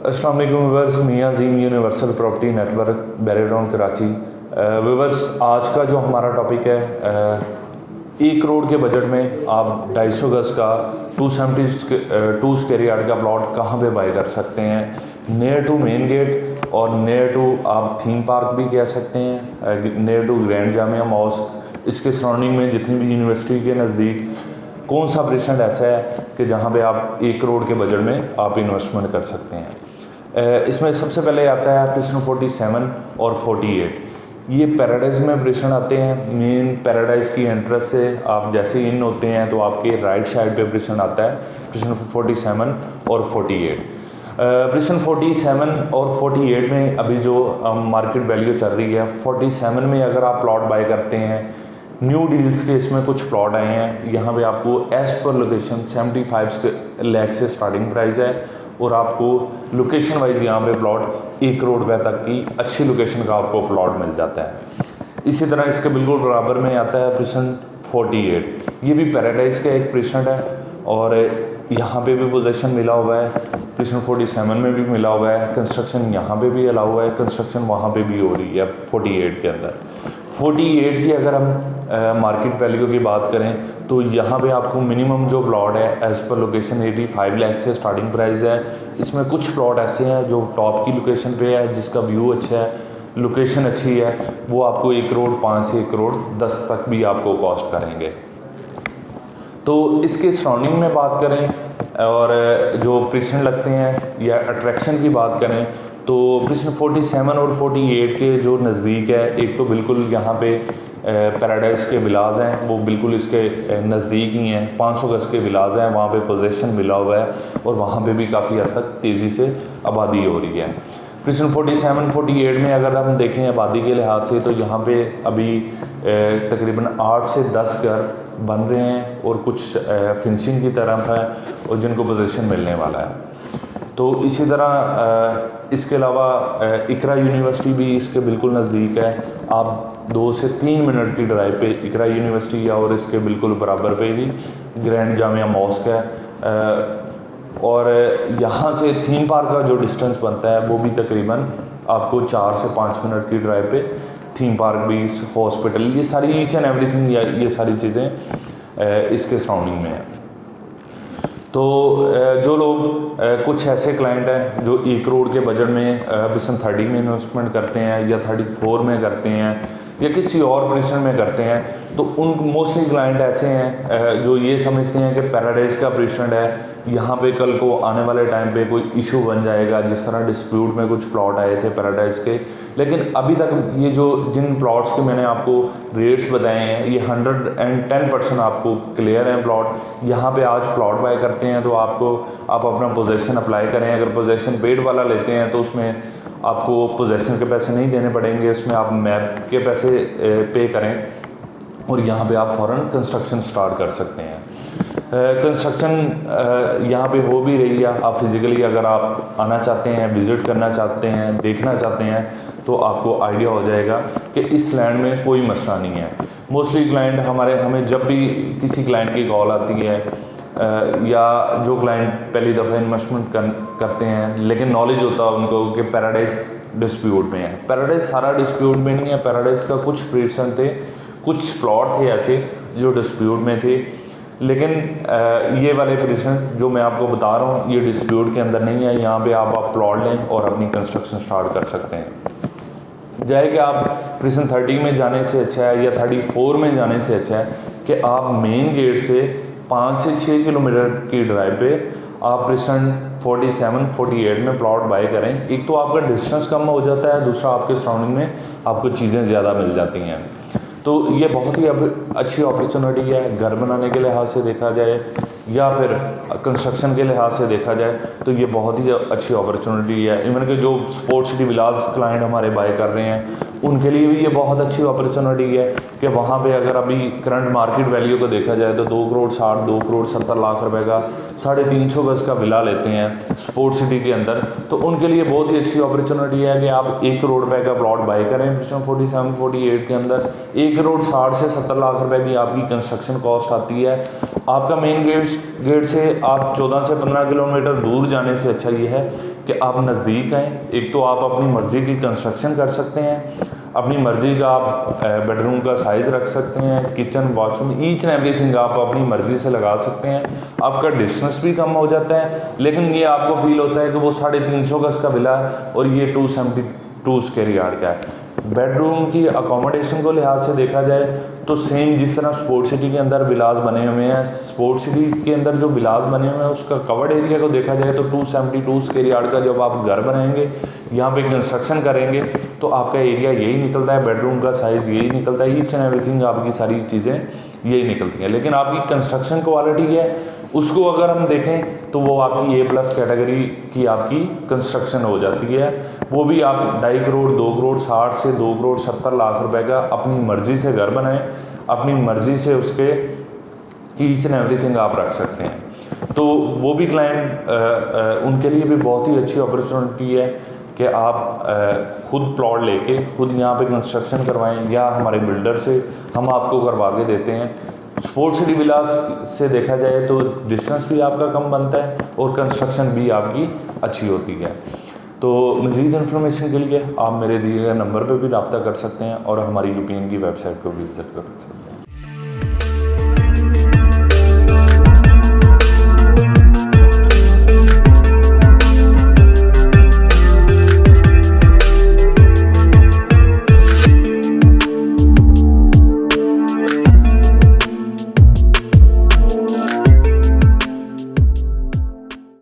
अस्सलाम वालेकुम viewers, Miyan Azeem universal property network Bahria Town Karachi. Viewers, आज का जो हमारा टॉपिक है 1 करोड़ के बजट में आप 250 गज का 272 स्क्वायर यार्ड का प्लॉट कहाँ पे बाय कर सकते हैं, नियर टू मेन गेट और नियर टू आप थीम पार्क भी कह सकते हैं, near to grand Jamia mosque. इसके सराउंडिंग में जितनी भी यूनिवर्सिटी के नज़दीक कौन सा प्रेसेंट ऐसा है कि जहाँ पे आप 1 करोड़ के बजट में आप इन्वेस्टमेंट कर सकते हैं। इसमें सबसे पहले आता है प्रेसेंट 47 और 48। ये पैराडाइज में प्रेसेंट आते हैं। मेन पैराडाइज की एंट्रेंस से आप जैसे इन होते हैं तो आपके राइट साइड पे प्रेसेंट आता है प्रेसेंट 47 और 48। प्रेसेंट 47 और 48 में अभी जो मार्केट वैल्यू चल रही है, 47 में अगर आप प्लॉट बाय करते हैं, न्यू डील्स के इसमें कुछ प्लॉट आए हैं। यहाँ पे आपको एज पर लोकेशन 75 लाख से स्टार्टिंग प्राइस है और आपको लोकेशन वाइज यहाँ पे प्लॉट 1 करोड़ रुपये तक की अच्छी लोकेशन का आपको प्लॉट मिल जाता है। इसी तरह इसके बिल्कुल बराबर में आता है प्रेसेंट 48। ये भी पैराडाइज का एक प्रेसेंट है और यहाँ पे भी पोजीशन मिला हुआ है। प्रेसेंट 47 में भी मिला हुआ है। कंस्ट्रक्शन यहाँ पे भी अलाउ हुआ है, कंस्ट्रक्शन वहाँ पे भी हो रही है 48 के अंदर। 48 की अगर हम मार्केट वैल्यू की बात करें तो यहाँ पे आपको मिनिमम जो प्लॉट है एज पर लोकेशन 85 लाख से स्टार्टिंग प्राइस है। इसमें कुछ प्लॉट ऐसे हैं जो टॉप की लोकेशन पे है, जिसका व्यू अच्छा है, लोकेशन अच्छी है, वो आपको 1 करोड़ 5 से 1 करोड़ 10 तक भी आपको कॉस्ट करेंगे। तो इसके सराउंडिंग में बात करें और जो प्रेसेंट लगते हैं या अट्रैक्शन की बात करें तो प्रेसेंट 47 और 48 के जो नज़दीक है, एक तो बिल्कुल यहाँ पे पैराडाइज के विलाज हैं, वो बिल्कुल इसके नज़दीक ही हैं। 500 गज के विलाज हैं, वहाँ पे पोजीशन मिला हुआ है और वहाँ पे भी काफ़ी हद तक तेज़ी से आबादी हो रही है। प्रेसेंट 47 48 में अगर हम देखें आबादी के लिहाज से तो यहाँ पे अभी तकरीबन 8 से 10 घर बन रहे हैं और कुछ फिनिशिंग की तरफ है और जिनको पोजीशन मिलने वाला है। तो इसी तरह इसके अलावा इकरा यूनिवर्सिटी भी इसके बिल्कुल नज़दीक है। आप 2 से 3 मिनट की ड्राइव पे इकरा यूनिवर्सिटी है और इसके बिल्कुल बराबर पे ही ग्रैंड जामिया मॉस्क है। और यहाँ से थीम पार्क का जो डिस्टेंस बनता है वो भी तकरीबन आपको 4 से 5 मिनट की ड्राइव पे थीम पार्क भी, हॉस्पिटल, ये सारी ईच एंड एवरीथिंग, ये सारी चीज़ें इसके सराउंडिंग में है। तो जो लोग कुछ ऐसे क्लाइंट हैं जो 1 करोड़ के बजट में प्रेसेंट 30 में इन्वेस्टमेंट करते हैं या 34 में करते हैं या किसी और प्रेसेंट में करते हैं, तो उन मोस्टली क्लाइंट ऐसे हैं जो ये समझते हैं कि पैराडाइज का प्रेसेंट है, यहाँ पे कल को आने वाले टाइम पे कोई इशू बन जाएगा। जिस तरह डिस्प्यूट में कुछ प्लॉट आए थे पैराडाइज के, लेकिन अभी तक ये जो जिन प्लॉट्स के मैंने आपको रेट्स बताए हैं ये 110% आपको क्लियर हैं प्लॉट। यहाँ पे आज प्लॉट बाय करते हैं तो आप अपना पोजेसन अप्लाई करें। अगर पोजेसन पेड वाला लेते हैं तो उसमें आपको पोजेसन के पैसे नहीं देने पड़ेंगे, उसमें आप मैप के पैसे पे करें और यहाँ पे आप फ़ौरन कंस्ट्रक्शन स्टार्ट कर सकते हैं। कंस्ट्रक्शन यहाँ पे हो भी रही है। आप फिज़िकली अगर आप आना चाहते हैं, विज़िट करना चाहते हैं, देखना चाहते हैं तो आपको आइडिया हो जाएगा कि इस लैंड में कोई मसला नहीं है। मोस्टली क्लाइंट हमें जब भी किसी क्लाइंट की कॉल आती है या जो क्लाइंट पहली दफ़ा इन्वेस्टमेंट करते हैं लेकिन नॉलेज होता है उनको कि पैराडाइज डिस्प्यूट में है। पैराडाइज सारा डिस्प्यूट में नहीं है। पैराडाइज का कुछ प्रेसेंट थे, कुछ प्लॉट थे ऐसे जो डिस्प्यूट में थे, लेकिन ये वाले प्रेसेंट जो मैं आपको बता रहा हूँ ये डिस्प्यूट के अंदर नहीं है। यहाँ पे आप प्लॉट लें और अपनी कंस्ट्रक्शन स्टार्ट कर सकते हैं। जाहिर कि आप प्रेसेंट 30 में जाने से अच्छा है या 34 में जाने से अच्छा है कि आप मेन गेट से 5 से 6 किलोमीटर की ड्राइव पे आप प्रेसेंट 47 48 में प्लॉट बाय करें। एक तो आपका डिस्टेंस कम हो जाता है, दूसरा आपके सराउंडिंग में आपको चीज़ें ज़्यादा मिल जाती हैं। तो ये बहुत ही अच्छी अपॉर्चुनिटी है। घर बनाने के लिहाज से देखा जाए या फिर कंस्ट्रक्शन के लिहाज से देखा जाए तो ये बहुत ही अच्छी अपॉर्चुनिटी है। इवन के जो स्पोर्ट्स सिटी विलाज क्लाइंट हमारे बाय कर रहे हैं उनके लिए भी ये बहुत अच्छी अपॉर्चुनिटी है कि वहाँ पे अगर अभी करंट मार्केट वैल्यू को देखा जाए तो 2 करोड़ 60 2 करोड़ 70 लाख रुपए का 350 गज का विला लेते हैं स्पोर्ट्स सिटी के अंदर, तो उनके लिए बहुत ही अच्छी अपॉर्चुनिटी है कि आप 1 करोड़ रुपए का प्लॉट बाय करें। 47 48 के अंदर 1 करोड़ 60 से 70 लाख रुपए की आपकी कंस्ट्रक्शन कॉस्ट आती है। आपका मेन गेट से आप 14 से 15 किलोमीटर दूर जाने से अच्छा ये है कि आप नज़दीक आएँ। एक तो आप अपनी मर्ज़ी की कंस्ट्रक्शन कर सकते हैं, अपनी मर्ज़ी का आप बेडरूम का साइज़ रख सकते हैं, kitchen washroom each and everything आप अपनी मर्ज़ी से लगा सकते हैं। आपका डिस्टेंस भी कम हो जाता है, लेकिन ये आपको फील होता है कि वो 350 गज का विला है और ये 272 स्क्वायर यार्ड का है। बेडरूम की अकोमोडेशन को लिहाज से देखा जाए तो सेम जिस तरह स्पोर्ट सिटी के अंदर विलास बने हुए हैं, स्पोर्ट सिटी के अंदर जो विलास बने हुए हैं उसका कवर्ड एरिया को देखा जाए तो 272 स्क्वायर यार्ड का जब आप घर बनाएंगे, यहाँ पे कंस्ट्रक्शन करेंगे तो आपका एरिया यही निकलता है, बेडरूम का साइज़ यही निकलता है, ईच एंड एवरीथिंग आपकी सारी चीज़ें यही निकलती हैं। लेकिन आपकी कंस्ट्रक्शन क्वालिटी है उसको अगर हम देखें तो वो आपकी A+ कैटेगरी की आपकी कंस्ट्रक्शन हो जाती है। वो भी आप 2.5 करोड़ 2 करोड़ 60 से 2 करोड़ 70 लाख रुपए का अपनी मर्ज़ी से घर बनाएं, अपनी मर्ज़ी से उसके ईच एंड एवरीथिंग आप रख सकते हैं। तो वो भी क्लाइंट उनके लिए भी बहुत ही अच्छी अपॉर्चुनिटी है कि आप खुद प्लॉट लेके खुद यहाँ पे कंस्ट्रक्शन करवाएं या हमारे बिल्डर से हम आपको करवा के देते हैं। स्पोर्ट सिटी विलास से देखा जाए तो डिस्टेंस भी आपका कम बनता है और कंस्ट्रक्शन भी आपकी अच्छी होती है। तो मज़ीद इन्फॉर्मेशन के लिए आप मेरे दिए गए नंबर पर भी रब्ता कर सकते हैं और हमारी यूपीएन की वेबसाइट को भी विज़िट कर सकते हैं।